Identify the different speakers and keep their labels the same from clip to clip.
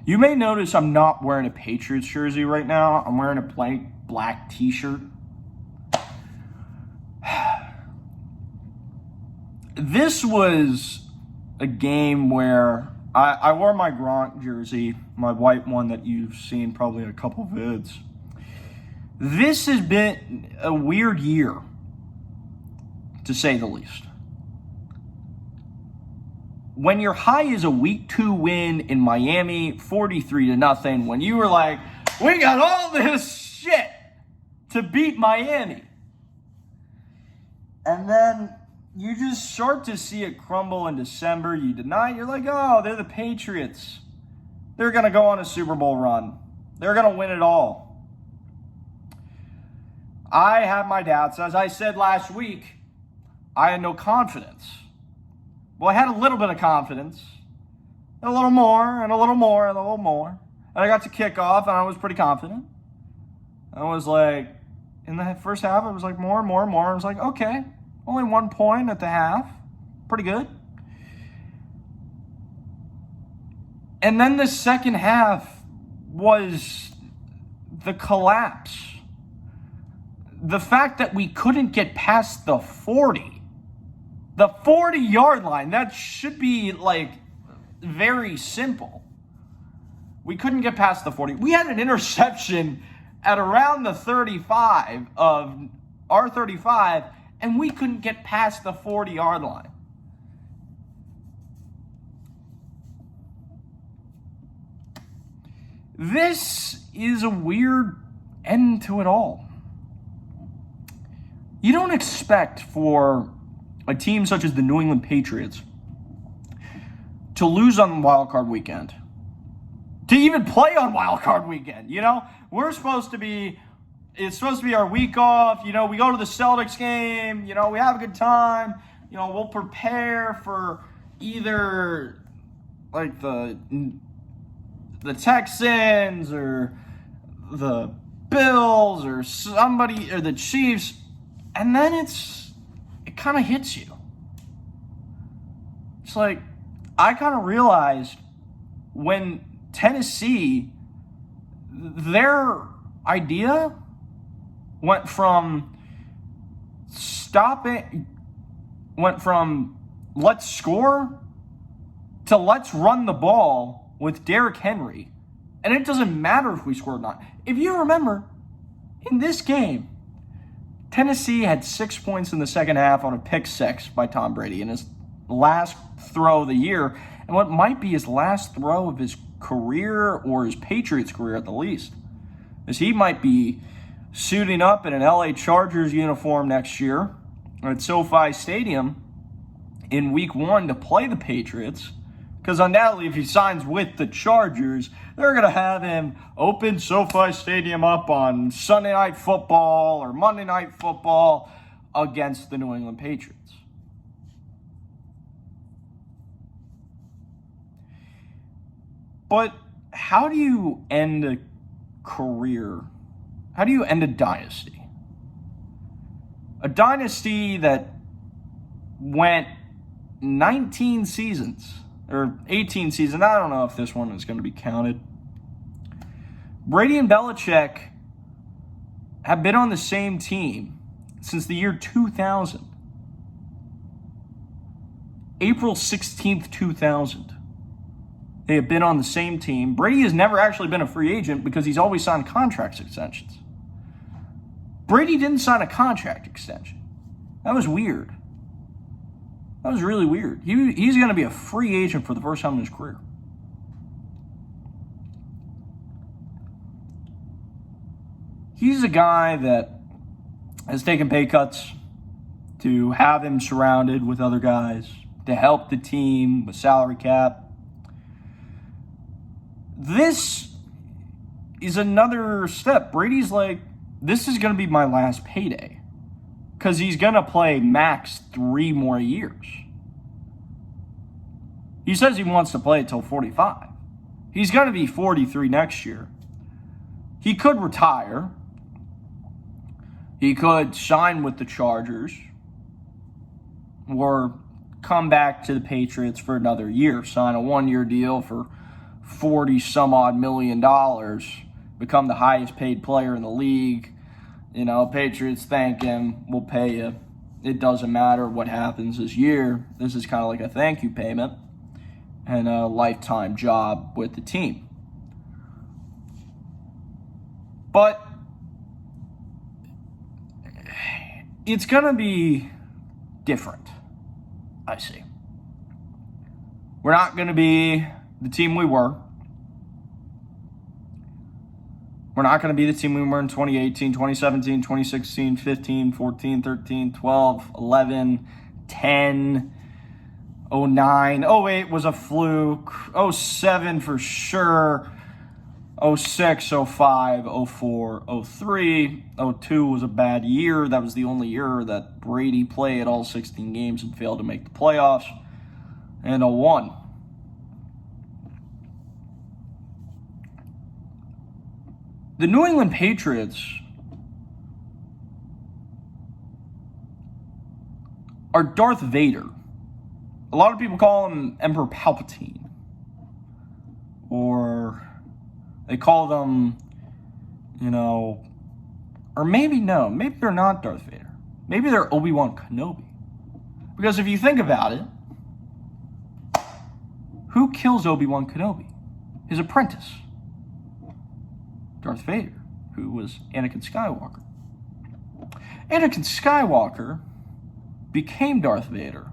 Speaker 1: You may notice I'm not wearing a Patriots jersey right now. I'm wearing a plain black t-shirt. This was a game where I wore my Gronk jersey, my white one that you've seen probably in a couple vids. This has been a weird year, to say the least. When your high is a week 2 win in Miami, 43-0, when you were like, we got all this shit to beat Miami. And then you just start to see it crumble in December. You deny it. You're like, oh, they're the Patriots. They're going to go on a Super Bowl run. They're going to win it all. I have my doubts. As I said last week, I had no confidence. Well, I had a little bit of confidence. A little more, and a little more, and a little more. And I got to kickoff, and I was pretty confident. I was like, in the first half, it was like more and more and more. I was like, okay, only 1 point at the half. Pretty good. And then the second half was the collapse. The fact that we couldn't get past the 40. The 40-yard line, that should be, like, very simple. We couldn't get past the 40. We had an interception at around the 35 of our 35, and we couldn't get past the 40-yard line. This is a weird end to it all. You don't expect for a team such as the New England Patriots to lose on Wild Card Weekend, to even play on Wild Card Weekend. You know, it's supposed to be our week off. You know, we go to the Celtics game. You know, we have a good time. You know, we'll prepare for either like the Texans or the Bills or somebody or the Chiefs, and then it kind of hits you. It's like, I kind of realized when Tennessee, their idea went from let's score to let's run the ball with Derrick Henry. And it doesn't matter if we score or not. If you remember, in this game, Tennessee had 6 points in the second half on a pick six by Tom Brady in his last throw of the year, and what might be his last throw of his career or his Patriots career at the least, as he might be suiting up in an LA Chargers uniform next year at SoFi Stadium in week 1 to play the Patriots, because undoubtedly if he signs with the Chargers, they're going to have him open SoFi Stadium up on Sunday Night Football or Monday Night Football against the New England Patriots. But how do you end a career? How do you end a dynasty? A dynasty that went 19 seasons, or 18 seasons. I don't know if this one is going to be counted. Brady and Belichick have been on the same team since the year 2000. April 16th, 2000. They have been on the same team. Brady has never actually been a free agent because he's always signed contract extensions. Brady didn't sign a contract extension. That was weird. That was really weird. He's going to be a free agent for the first time in his career. He's a guy that has taken pay cuts to have him surrounded with other guys, to help the team with salary cap. This is another step. Brady's like, this is going to be my last payday. Because he's going to play max 3 more years. He says he wants to play until 45. He's going to be 43 next year. He could retire. He could sign with the Chargers. Or come back to the Patriots for another year. Sign a 1-year deal for $40 some odd million, become the highest paid player in the league. Patriots thank him, we'll pay you. It doesn't matter what happens this year. This is kind of like a thank you payment and a lifetime job with the team. But it's going to be different, I see. We're not going to be the team we were. We're not going to be the team we were in 2018, 2017, 2016, 15, 14, 13, 12, 11, 10, 09. 08 was a fluke. 07 for sure. 06, 05, 04, 03. 02 was a bad year. That was the only year that Brady played all 16 games and failed to make the playoffs. And 01. The New England Patriots are Darth Vader. A lot of people call him Emperor Palpatine. Or they call them, or maybe they're not Darth Vader. Maybe they're Obi-Wan Kenobi. Because if you think about it, who kills Obi-Wan Kenobi? His apprentice. Darth Vader, who was Anakin Skywalker. Anakin Skywalker became Darth Vader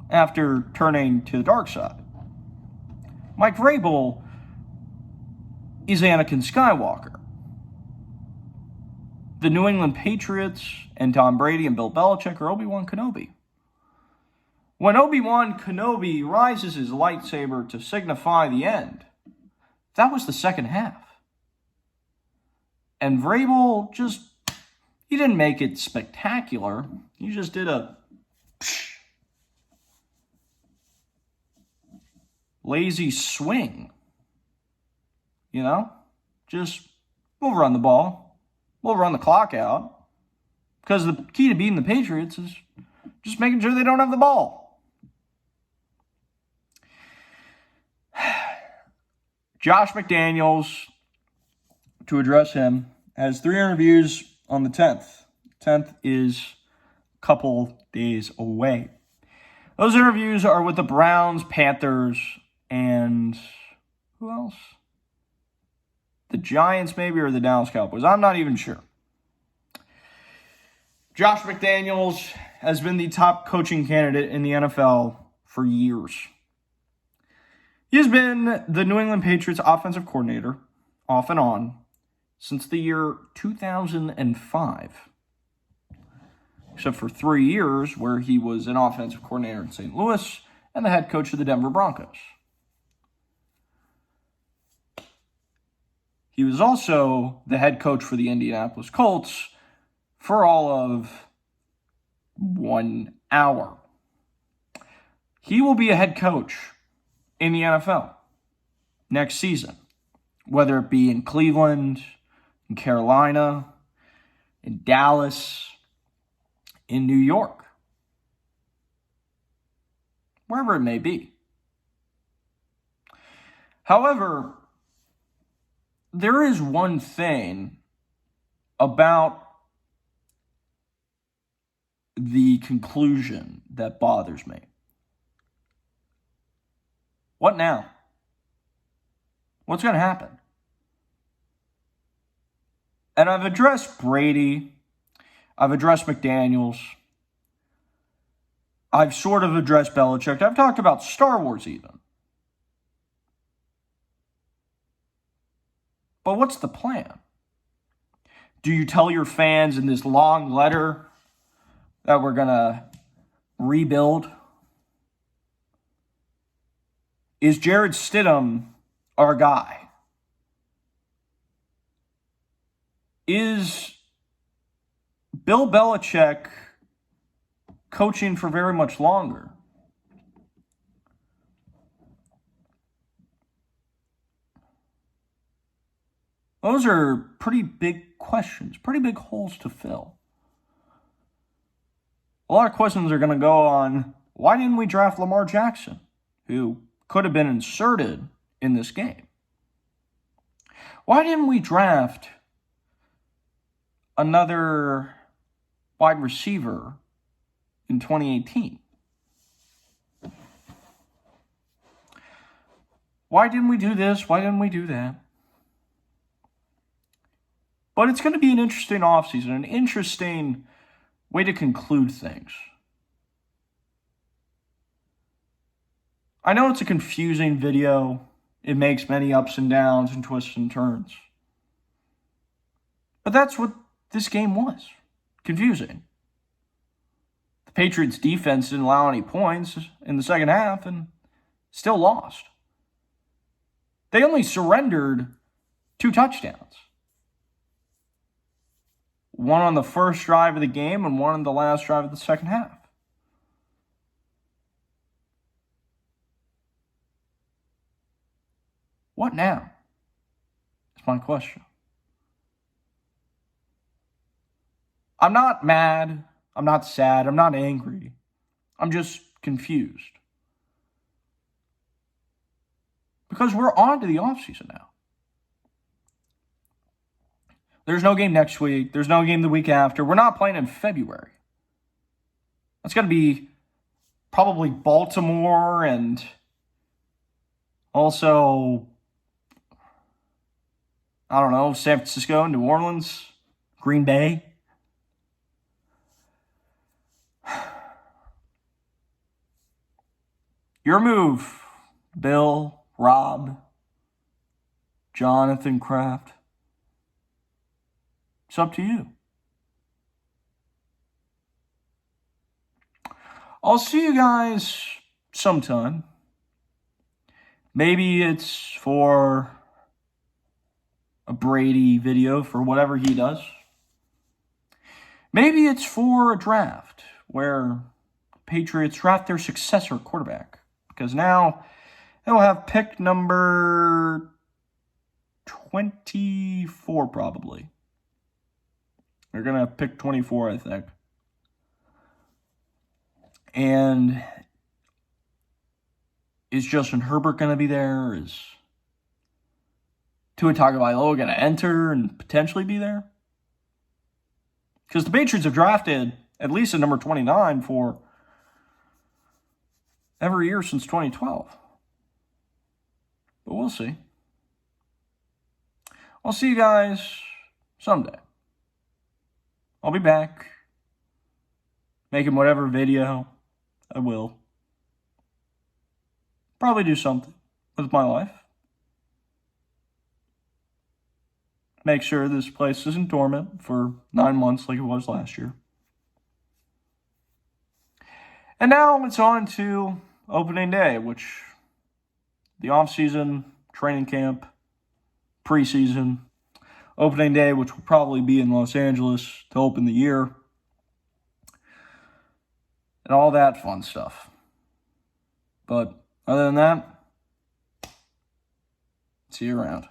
Speaker 1: after turning to the dark side. Mike Vrabel is Anakin Skywalker. The New England Patriots and Tom Brady and Bill Belichick are Obi-Wan Kenobi. When Obi-Wan Kenobi rises his lightsaber to signify the end, that was the second half. And Vrabel he didn't make it spectacular. He just did a lazy swing. Just we'll run the ball. We'll run the clock out. Because the key to beating the Patriots is just making sure they don't have the ball. Josh McDaniels, to address him, has 3 interviews on the 10th. 10th is a couple days away. Those interviews are with the Browns, Panthers, and who else? The Giants maybe, or the Dallas Cowboys. I'm not even sure. Josh McDaniels has been the top coaching candidate in the NFL for years. He has been the New England Patriots offensive coordinator, off and on, since the year 2005. Except for 3 years where he was an offensive coordinator in St. Louis and the head coach of the Denver Broncos. He was also the head coach for the Indianapolis Colts for all of 1 hour. He will be a head coach in the NFL next season, whether it be in Cleveland, in Carolina, in Dallas, in New York, wherever it may be. However, there is one thing about the conclusion that bothers me. What now? What's going to happen? And I've addressed Brady. I've addressed McDaniels. I've sort of addressed Belichick. I've talked about Star Wars even. But what's the plan? Do you tell your fans in this long letter that we're going to rebuild? Is Jared Stidham our guy? Is Bill Belichick coaching for very much longer? Those are pretty big questions, pretty big holes to fill. A lot of questions are going to go on, why didn't we draft Lamar Jackson, who could have been inserted in this game. Why didn't we draft another wide receiver in 2018? Why didn't we do this? Why didn't we do that? But it's going to be an interesting offseason, an interesting way to conclude things. I know it's a confusing video. It makes many ups and downs and twists and turns. But that's what this game was. Confusing. The Patriots defense didn't allow any points in the second half and still lost. They only surrendered 2 touchdowns. One on the first drive of the game and one on the last drive of the second half. What now? That's my question. I'm not mad. I'm not sad. I'm not angry. I'm just confused. Because we're on to the offseason now. There's no game next week. There's no game the week after. We're not playing in February. That's going to be probably Baltimore and also, I don't know, San Francisco, New Orleans, Green Bay. Your move, Bill, Rob, Jonathan Kraft. It's up to you. I'll see you guys sometime. Maybe it's for a Brady video for whatever he does. Maybe it's for a draft where Patriots draft their successor quarterback. Because now they'll have pick number 24 probably. They're going to have pick 24, I think. And is Justin Herbert going to be there? Is Tua Tagovailoa going to enter and potentially be there? Because the Patriots have drafted at least a number 29 for every year since 2012. But we'll see. I'll see you guys someday. I'll be back making whatever video I will. Probably do something with my life. Make sure this place isn't dormant for 9 months like it was last year. And now it's on to opening day, which the off-season, training camp, preseason, opening day, which will probably be in Los Angeles to open the year, and all that fun stuff. But other than that, see you around.